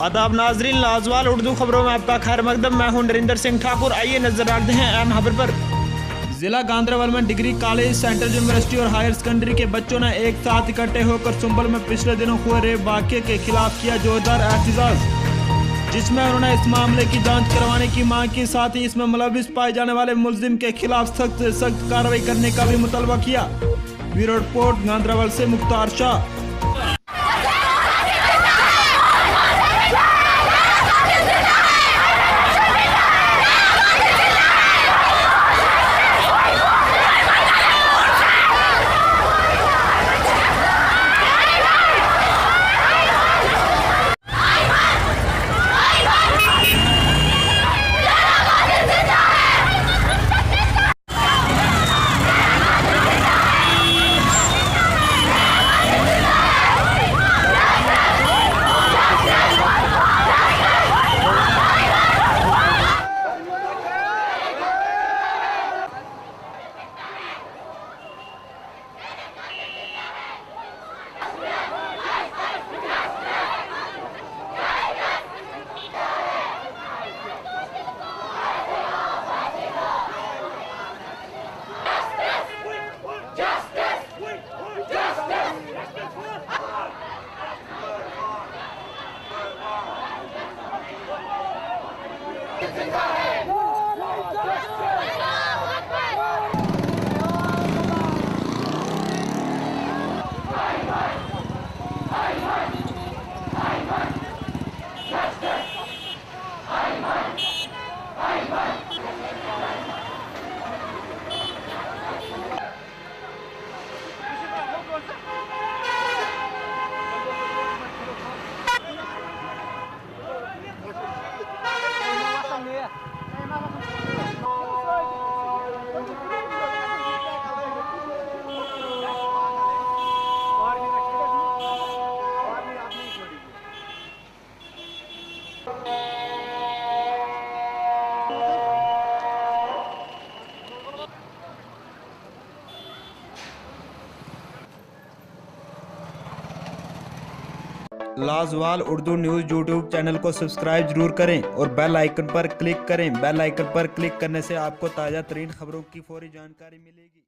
आदाब नाजरीन, लाजवाल उर्दू खबरों में आपका खैर मकदम। मैं हूं नरेंद्र सिंह ठाकुर। आइए नजर डालते हैं अहम खबर पर। जिला गांदरबल में डिग्री कॉलेज, सेंट्रल यूनिवर्सिटी और हायर सेकेंडरी के बच्चों ने एक साथ इकट्ठे होकर संबल में पिछले दिनों हुए रेप वाक़ये के खिलाफ किया जोरदार एहतजाज, जिसमें उन्होंने इस मामले की जांच करवाने की मांग की। साथ ही इसमें मुलविस पाए जाने वाले मुलजिम के खिलाफ सख्त से सख्त कार्रवाई करने का भी मुतालबा किया। ब्यूरो रिपोर्ट गांदरबल से Mukhtar Shah. Lajawal Urdu news YouTube channel को सब्सक्राइब जरूर करें और बेल आइकन पर क्लिक करें। बेल आइकन पर क्लिक करने से आपको ताज़ा तरीन खबरों की फौरी जानकारी मिलेगी।